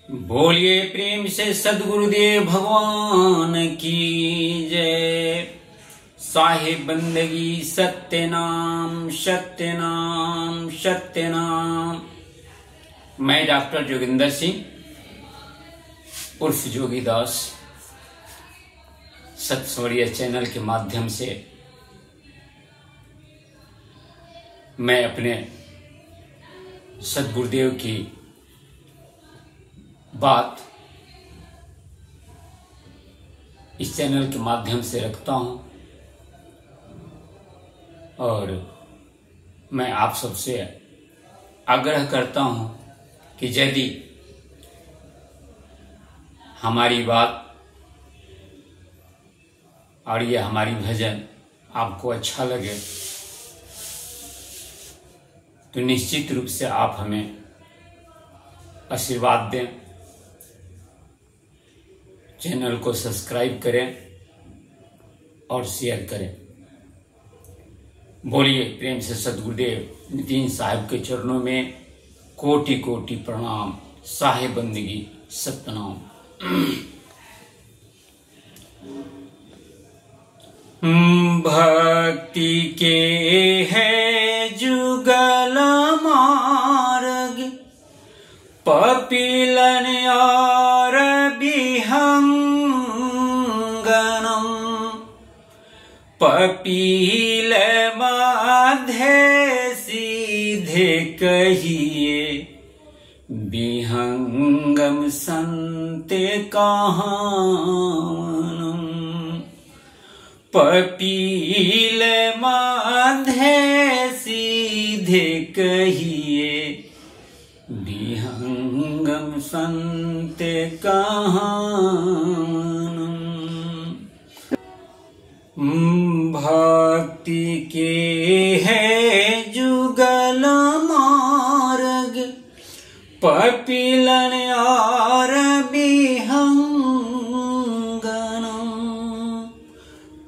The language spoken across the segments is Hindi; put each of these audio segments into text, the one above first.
बोलिए प्रेम से सदगुरुदेव भगवान की जय। साहिब बंदगी सत्य नाम सत्य नाम सत्य नाम। मैं डॉक्टर जोगिंदर सिंह उर्फ जोगीदास सत्सवरीय चैनल के माध्यम से मैं अपने सदगुरुदेव की बात इस चैनल के माध्यम से रखता हूं और मैं आप सबसे आग्रह करता हूं कि यदि हमारी बात और ये हमारी भजन आपको अच्छा लगे तो निश्चित रूप से आप हमें आशीर्वाद दें, चैनल को सब्सक्राइब करें और शेयर करें। बोलिए प्रेम से सदगुरुदेव नितिन साहिब के चरणों में कोटि कोटि प्रणाम। साहिब बंदगी सतनाम। भक्ति के है जुगल मार्ग, पपीलन और विहंगनम। पपील माधे सीधे कहिए, विहंगम संते कहानम। पपील माधे सीधे कहिए, विहंगम संते कहानम। भक्ति के है जुगल मार्ग, पपीलन और विहंगनम।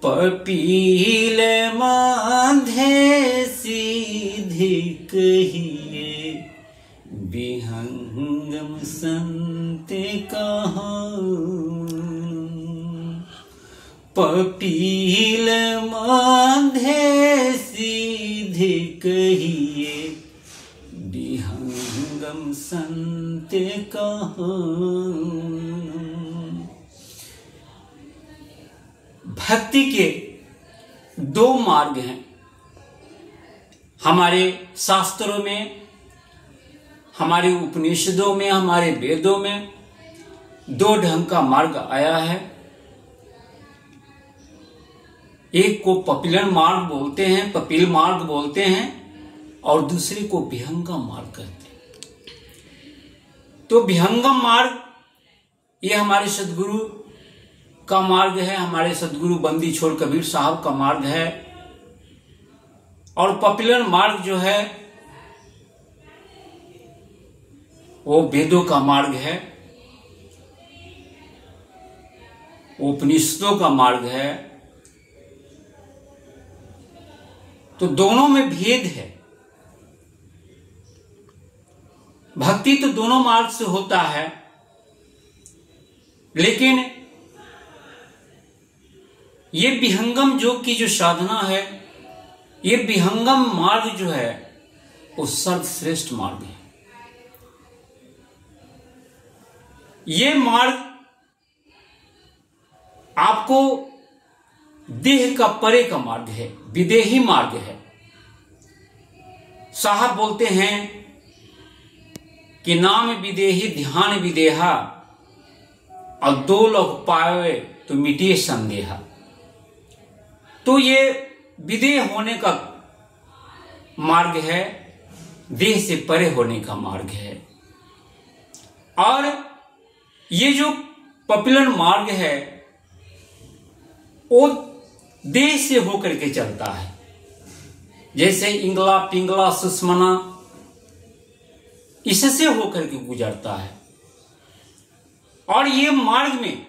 पपील माधे सीधी कहिए, विहंगम संते कहानम। पपील माधे सीधे कहिए, विहंगम संते कहानम। भक्ति के दो मार्ग हैं हमारे शास्त्रों में, हमारे उपनिषदों में, हमारे वेदों में दो ढंग का मार्ग आया है। एक को पपीलन मार्ग बोलते हैं, पपील मार्ग बोलते हैं, और दूसरे को विहंगम मार्ग कहते हैं। तो विहंगम मार्ग ये हमारे सदगुरु का मार्ग है, हमारे सदगुरु बंदी छोड़ कबीर साहब का मार्ग है। और पपीलन मार्ग जो है वो वेदों का मार्ग है, उपनिषदों का मार्ग है। तो दोनों में भेद है। भक्ति तो दोनों मार्ग से होता है, लेकिन ये विहंगम योग की जो साधना है, ये विहंगम मार्ग जो है वो सर्वश्रेष्ठ मार्ग है। ये मार्ग आपको देह का परे का मार्ग है, विदेही मार्ग है। साहब बोलते हैं कि नाम विदेही ध्यान विदेहा, और दो लोग पाए तो मिटिए संदेहा। तो ये विदेह होने का मार्ग है, देह से परे होने का मार्ग है। और ये जो पपीलन मार्ग है वो देह से होकर के चलता है, जैसे इंगला पिंगला सुषमना इससे होकर के गुजरता है। और ये मार्ग में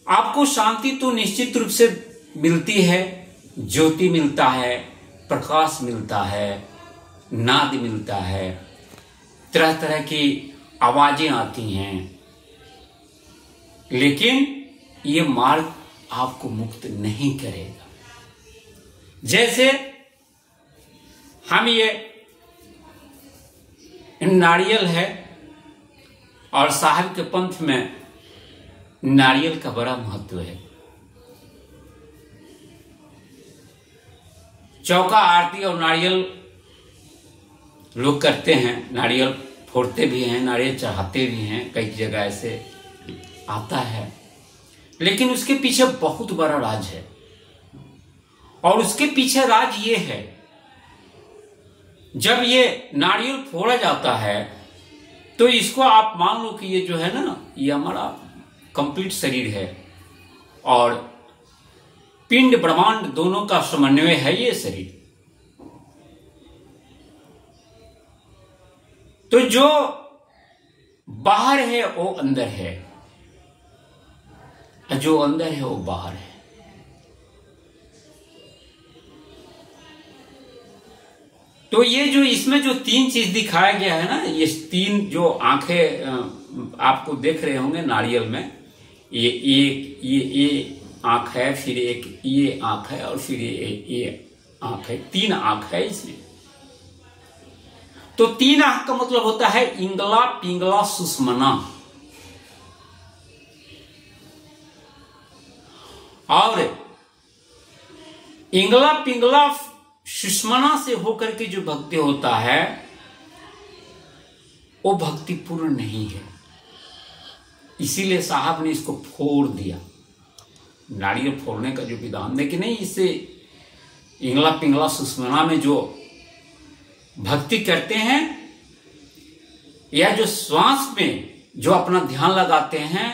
आपको शांति तो निश्चित रूप से मिलती है, ज्योति मिलता है, प्रकाश मिलता है, नाद मिलता है, तरह तरह की आवाजें आती हैं, लेकिन ये मार्ग आपको मुक्त नहीं करेगा। जैसे हम ये नारियल है, और साहब के पंथ में नारियल का बड़ा महत्व है। चौका आरती और नारियल लोग करते हैं, नारियल फोड़ते भी हैं, नारियल चढ़ाते भी हैं, कई जगह ऐसे आता है। लेकिन उसके पीछे बहुत बड़ा राज है, और उसके पीछे राज ये है, जब ये नारियल फोड़ा जाता है तो इसको आप मान लो कि ये जो है ना, ये हमारा कंप्लीट शरीर है, और पिंड ब्रह्मांड दोनों का समन्वय है ये शरीर। तो जो बाहर है वो अंदर है, जो अंदर है वो बाहर है। तो ये जो इसमें जो तीन चीज दिखाया गया है ना, ये तीन जो आंखें आपको देख रहे होंगे नारियल में, ये आंख है, फिर एक ये आंख है, और फिर ये आंख है। तीन आंख है इसमें। तो तीन आंख का मतलब होता है इंगला पिंगला सुषमना। और इंगला पिंगला सुषमना से होकर के जो भक्ति होता है वो भक्ति पूर्ण नहीं है। इसीलिए साहब ने इसको फोड़ दिया, नारियल फोड़ने का जो विधान, लेकिन नहीं, इससे इंगला पिंगला सुषमना में जो भक्ति करते हैं, या जो श्वास में जो अपना ध्यान लगाते हैं,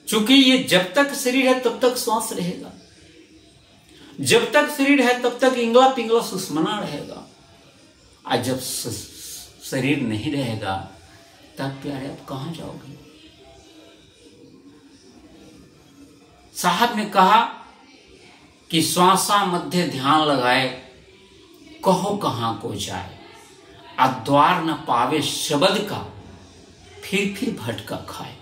चूंकि ये जब तक शरीर है तब तक श्वास रहेगा, जब तक शरीर है तब तक इंगला पिंगला सुषमना रहेगा, और जब शरीर नहीं रहेगा तब प्यारे आप कहां जाओगे। साहब ने कहा कि श्वासा मध्य ध्यान लगाए, कहो कहां को जाए, अद्वार न पावे शब्द का, फिर भटका खाए।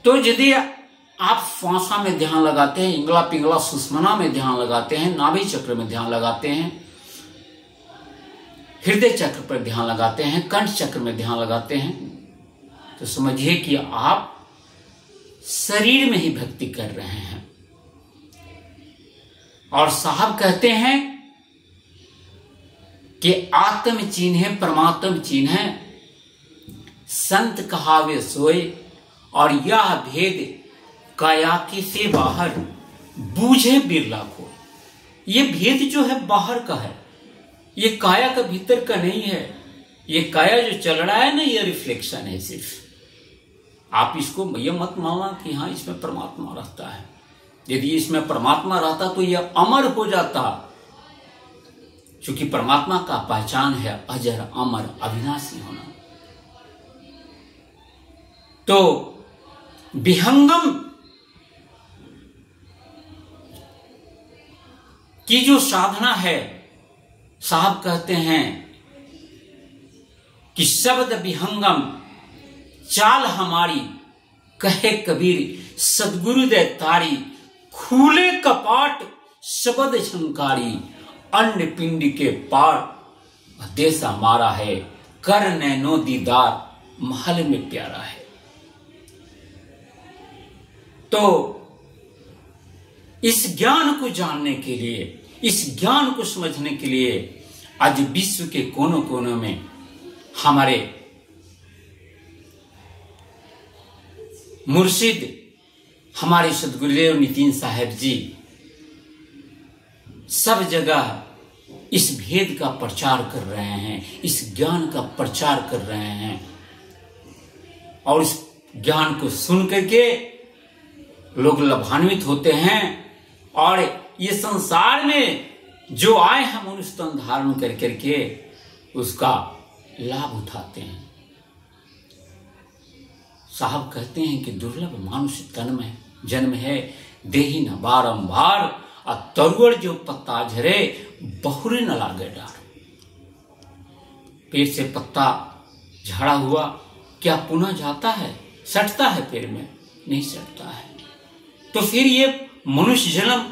तो यदि आप श्वासा में ध्यान लगाते हैं, इंगला पिंगला सुषमना में ध्यान लगाते हैं, नाभि चक्र में ध्यान लगाते हैं, हृदय चक्र पर ध्यान लगाते हैं, कंठ चक्र में ध्यान लगाते हैं, तो समझिए कि आप शरीर में ही भक्ति कर रहे हैं। और साहब कहते हैं कि आत्म चिन्हे परमात्म चिन्हे, संत कहावे सोए, और यह भेद काया के से बाहर बूझे बिरला को। ये भेद जो है बाहर का है, ये काया का भीतर का नहीं है। ये काया जो चल रहा है ना, ये रिफ्लेक्शन है सिर्फ। आप इसको ये मत मानना कि हाँ इसमें परमात्मा रहता है। यदि इसमें परमात्मा रहता तो यह अमर हो जाता, क्योंकि परमात्मा का पहचान है अजर अमर अविनाशी होना। तो विहंगम की जो साधना है, साहब कहते हैं कि शब्द विहंगम चाल हमारी, कहे कबीर सदगुरु दे तारी, खूले कपाट शब्द झंकारी, अन्य पिंड के पार देश हमारा है, कर नैनो दीदार महल में प्यारा है। तो इस ज्ञान को जानने के लिए, इस ज्ञान को समझने के लिए आज विश्व के कोनों कोनों में हमारे मुर्शिद, हमारे सदगुरुदेव नितिन साहब जी सब जगह इस भेद का प्रचार कर रहे हैं, इस ज्ञान का प्रचार कर रहे हैं। और इस ज्ञान को सुन करके लोग लाभान्वित होते हैं, और ये संसार में जो आए हम मनुष्य धारण कर करके उसका लाभ उठाते हैं। साहब कहते हैं कि दुर्लभ मानुष तन में जन्म है, देही न बारंबार, और तरुअर जो पत्ता झरे बहुरे न लागे डार। पेड़ से पत्ता झड़ा हुआ क्या पुनः जाता है, सटता है पेड़ में? नहीं सटता है। तो फिर ये मनुष्य जन्म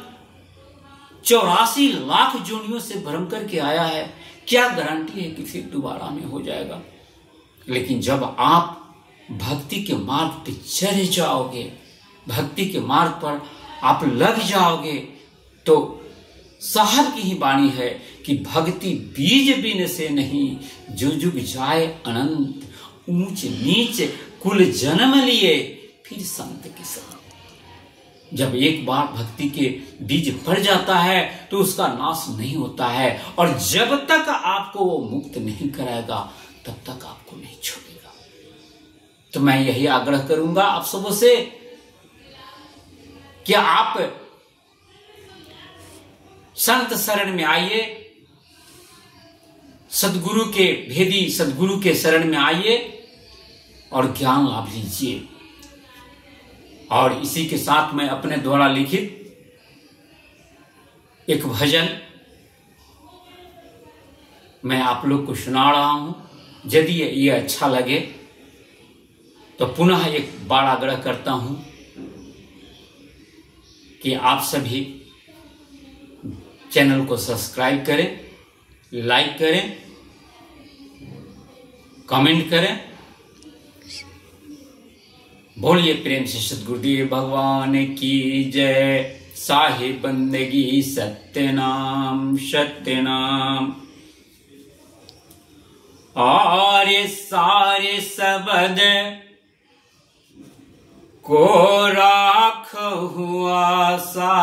84 लाख जोनियों से भ्रम करके आया है, क्या गारंटी है कि फिर दोबारा में हो जाएगा? लेकिन जब आप भक्ति के मार्ग पर चढ़ जाओगे, भक्ति के मार्ग पर आप लग जाओगे, तो साहब की ही वाणी है कि भक्ति बीज बिन से नहीं, जुग जुग जाए अनंत, ऊंच नीच कुल जन्म लिए फिर संत के संग। जब एक बार भक्ति के बीज पड़ जाता है तो उसका नाश नहीं होता है, और जब तक आपको वो मुक्त नहीं कराएगा तब तक आपको नहीं छोड़ेगा। तो मैं यही आग्रह करूंगा आप सबों से कि आप संत शरण में आइए, सदगुरु के भेदी सदगुरु के शरण में आइए और ज्ञान लाभ लीजिए। और इसी के साथ मैं अपने द्वारा लिखित एक भजन मैं आप लोग को सुना रहा हूं। यदि ये अच्छा लगे तो पुनः एक बार आग्रह करता हूं कि आप सभी चैनल को सब्सक्राइब करें, लाइक करें, कमेंट करें। बोलिए प्रेम से सद्गुरुदेव भगवान की जय। साहिब बंदगी सत्यनाम सत्यनाम। और सारे सबद को राख हुआ सा,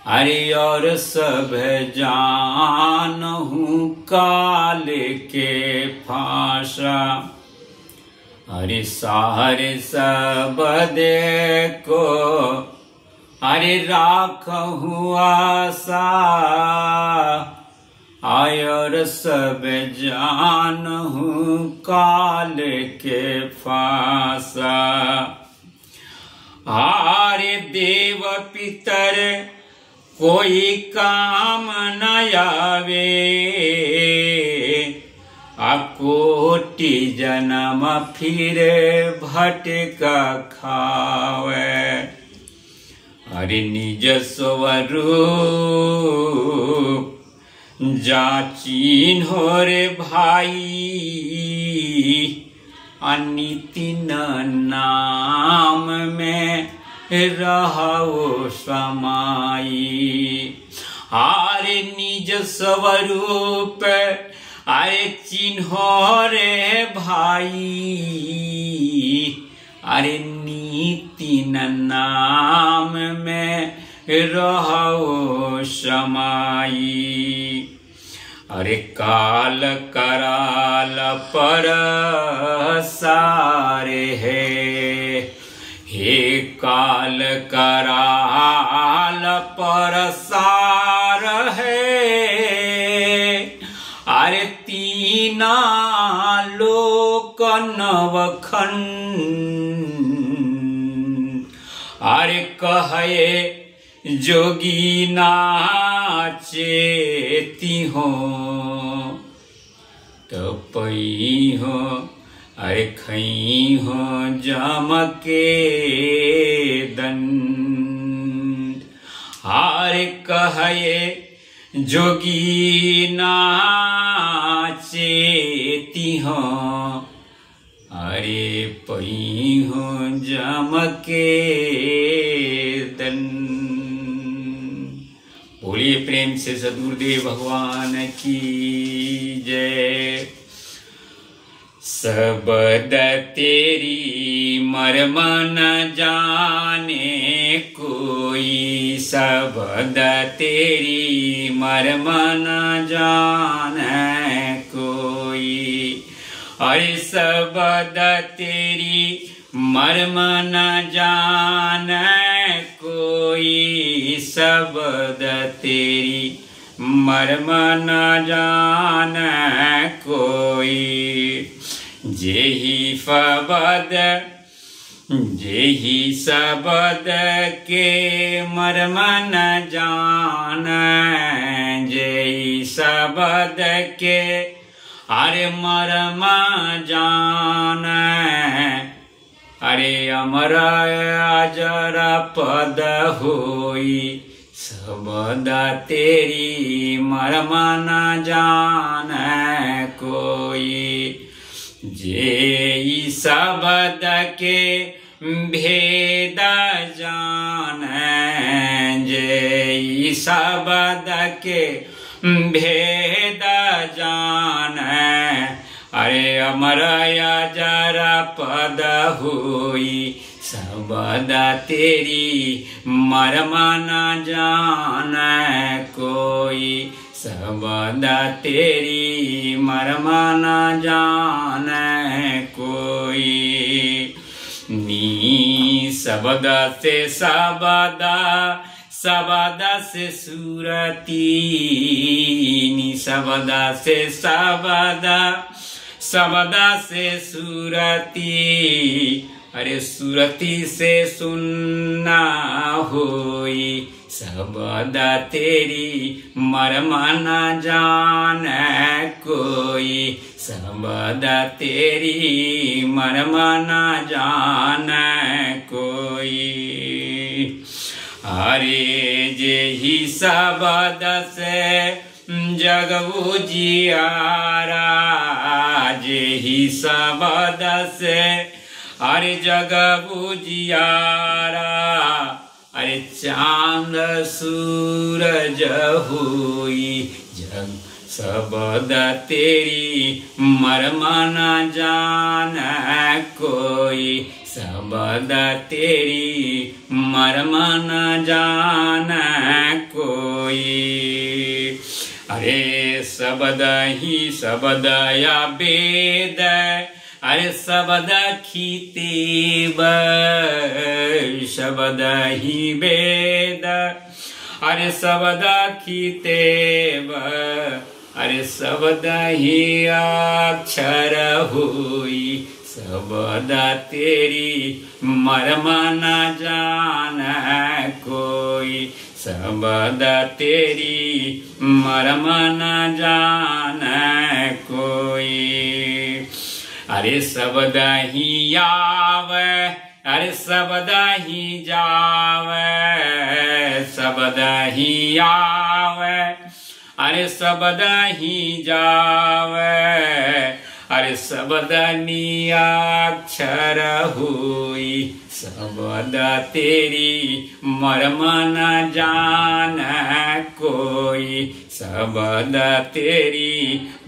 अरे और सब जानहूं काल के फांसा। अरे सारे सबद को अरे राख हुआ सा, और सब जानहूं काल के फांसा। आरे देव पितर कोई काम न आवे, अकोटि जन्म फिर भटका खावे। अरे निज स्वरूप जाचिन्हो रे भाई, अनितिन नाम में रहो समाई। आरे निज स्वरूप अरे चिन्हो रे भाई, अरे नीति नाम में रहो समाई। अरे काल कराल पर सारे है, हे काल कराल पर सार है। अरे तीना लोक नवखंड, अरे कहे जोगी नाचेती हो, तपई हो, अरे खई हो जम के दंड। अरे कहे जोगी नाचेती हो, अरे पई हो जम के दंड। बोलिए प्रेम से सद्गुरुदेव भगवान की जय। सबद तेरी मर्म न जाने कोई, सबद तेरी मर्म न जाने कोई। अरे सबद तेरी मर्म न जाने कोई, सबद तेरी मर्म न जाने कोई। जेहि फबद जेहि शब्द के मर्म न जानै, जेहि शब्द के अरे मर्म जानै, अरे अमर अजर पद होई, शब्द तेरी मर्म न जानै कोई। जेहि शब्द के भेद जानै, जेहि शब्द के भेद जानै, अरे अमर अजर पद होई, शब्द तेरी मर्म न जानै कोई, शब्द तेरी मर्म न जानै कोई। नी शब्द से शब्द, शब्द से सुरती, नी शब्द से शब्द, शब्द से सुरती, अरे सुरती से सुनना होई, शब्द तेरी मर्म न जानै कोई, शब्द तेरी मर्म न जानै कोई। अरे जेहि शब्द से जग उजियारा, जेहि शब्द से अरे जग उजियारा, अरे चांद सूरज हुई, जग शब्द तेरी मर्म न जानै कोई, शब्द तेरी मर्म न जानै कोई। अरे शब्द ही शब्द या वेद, अरे शब्द खितेब, शब्द ही वेद, अरे शब्द खितेब, अरे शब्द ही अक्षर हुई, शब्द तेरी मर्म न जानै कोई, शब्द तेरी मर्म न जानै कोई। अरे शब्द ही आवे, अरे शब्द ही जावे, शब्द ही आवे, अरे शब्द ही जावे, अरे शब्द नियाक्षर हुई, शब्द तेरी मर्म न जानै कोई, शब्द तेरी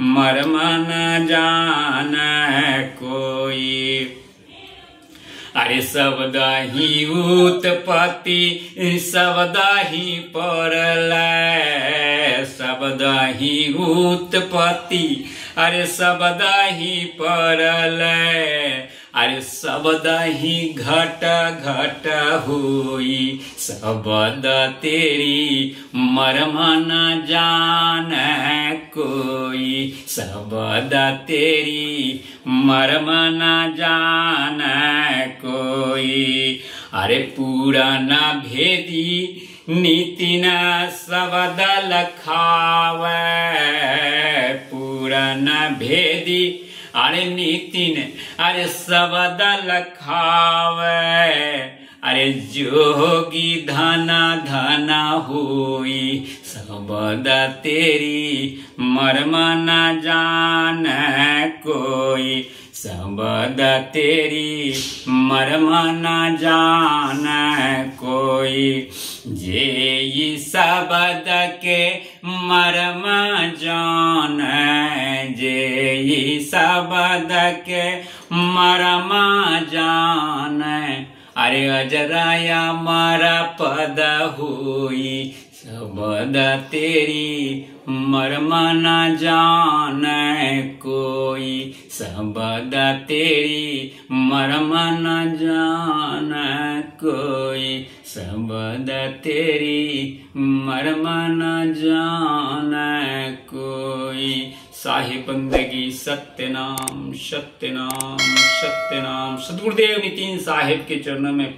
मर्म न जानै कोई। अरे शब्द ही उत्पत्ति, शब्द ही प्रलय, शब्द ही उत्पत्ति, अरे शब्द ही प्रलय, अरे शब्द ही घट घट हुई, शब्द तेरी मर्म न जानै कोई, शब्द तेरी मर्म न जानै कोई। अरे पुराण भेदी नितिन शब्द लखावे, पुराण भेदी अरे नितिन अरे शब्द लखावे, अरे जोगी धना धना हुई, शब्द तेरी मर्म न जानै कोई, शब्द तेरी मर्म न जानै कोई। जेहि शब्द के मर्म जानै, जेहि शब्द के मर्म जानै, अरे अजराया मारा पद हुई, शब्द तेरी मर्म न जानै कोई, शब्द तेरी मर्म न जानै कोई, शब्द तेरी मर्म न जानै कोई, साहिब बंदगी सत्यनाम सत्यनाम सत्यनाम। सतगुरुदेव नितिन साहिब के चरणों में